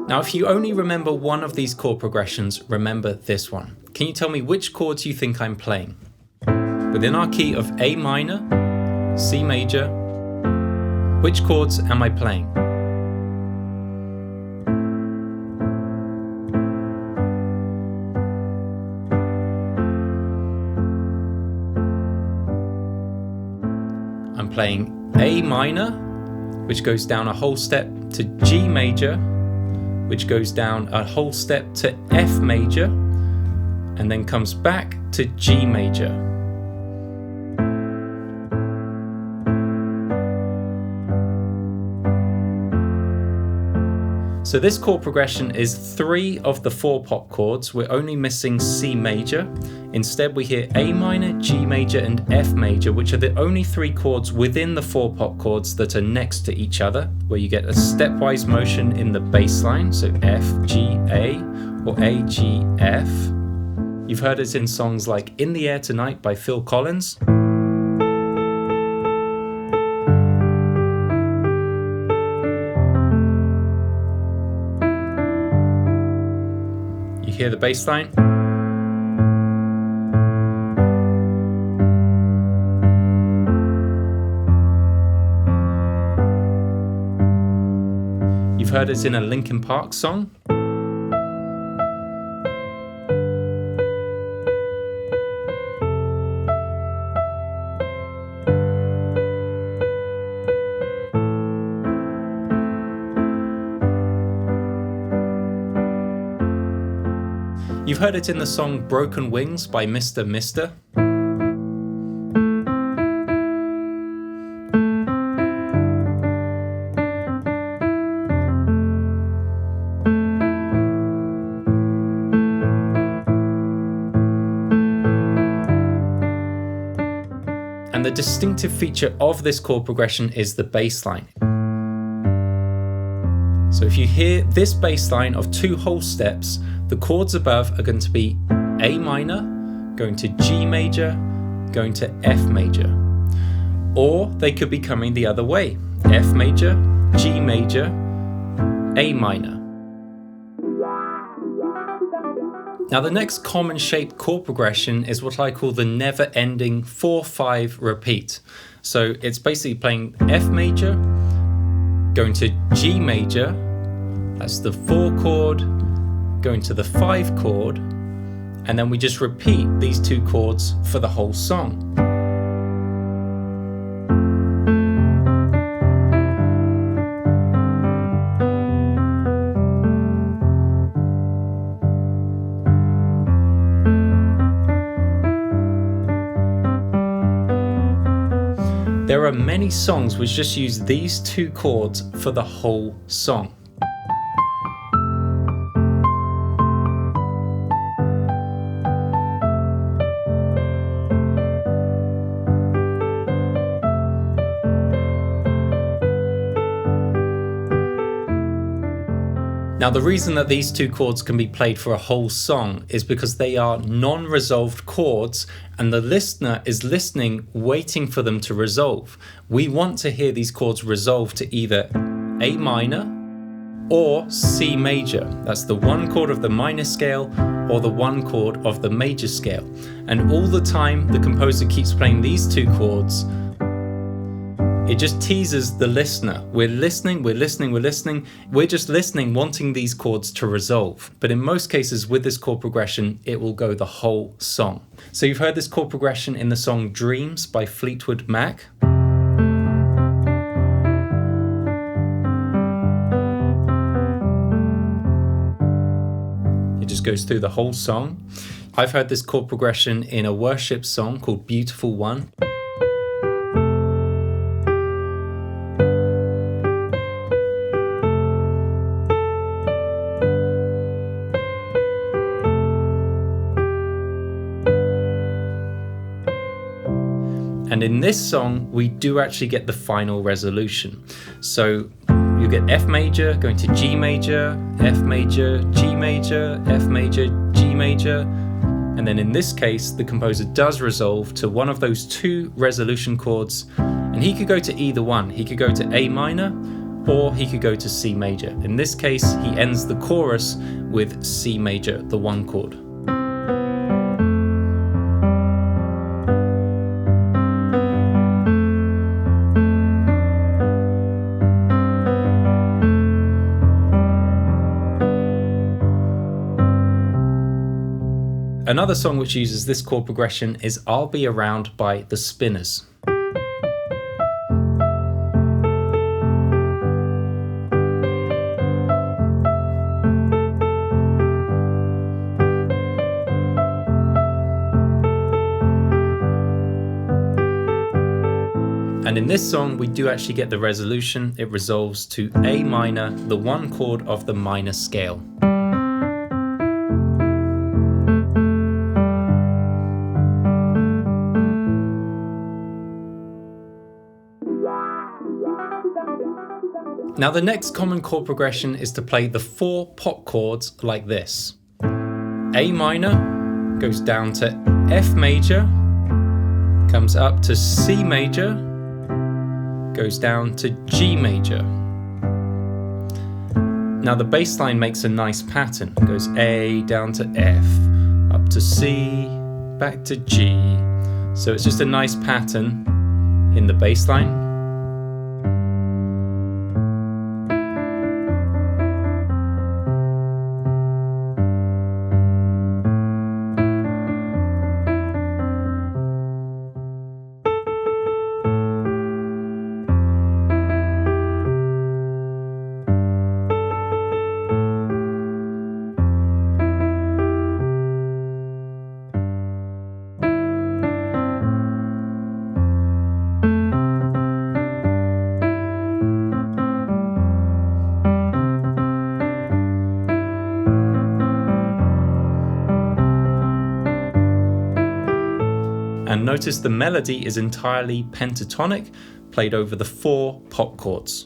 Now, if you only remember one of these chord progressions, remember this one. Can you tell me which chords you think I'm playing? Within our key of A minor, C major, which chords am I playing? I'm playing A minor, which goes down a whole step to G major, which goes down a whole step to F major, and then comes back to G major. So this chord progression is 3 of the 4 pop chords. We're only missing C major. Instead, we hear A minor, G major, and F major, which are the only 3 chords within the 4 pop chords that are next to each other, where you get a stepwise motion in the bass line, so F, G, A, or A, G, F. You've heard it in songs like In the Air Tonight by Phil Collins. You hear the bass line. You've heard it in a Linkin Park song. You've heard it in the song Broken Wings by Mr. Mister. And the distinctive feature of this chord progression is the bass line. So if you hear this bass line of 2 whole steps, the chords above are going to be A minor, going to G major, going to F major. Or they could be coming the other way, F major, G major, A minor. Now the next common shaped chord progression is what I call the never-ending 4-5 repeat. So it's basically playing F major, going to G major, that's the 4 chord, going to the 5 chord, and then we just repeat these 2 chords for the whole song. There are many songs which just use these 2 chords for the whole song. Now the reason that these 2 chords can be played for a whole song is because they are non-resolved chords and the listener is listening, waiting for them to resolve. We want to hear these chords resolve to either A minor or C major. That's the 1 chord of the minor scale or the 1 chord of the major scale. And all the time the composer keeps playing these 2 chords. It just teases the listener. We're listening, we're listening, we're listening. We're just listening, wanting these chords to resolve. But in most cases with this chord progression, it will go the whole song. So you've heard this chord progression in the song Dreams by Fleetwood Mac. It just goes through the whole song. I've heard this chord progression in a worship song called Beautiful One. And in this song, we do actually get the final resolution. So you get F major going to G major, F major, G major, F major, G major. And then in this case, the composer does resolve to one of those 2 resolution chords. And he could go to either one. He could go to A minor or he could go to C major. In this case, he ends the chorus with C major, the 1 chord. Another song which uses this chord progression is I'll Be Around by the Spinners. And in this song, we do actually get the resolution. It resolves to A minor, the 1 chord of the minor scale. Now the next common chord progression is to play the 4 pop chords like this. A minor goes down to F major, comes up to C major, goes down to G major. Now the bass line makes a nice pattern. It goes A down to F, up to C, back to G. So it's just a nice pattern in the bass line. And notice the melody is entirely pentatonic, played over the 4 pop chords.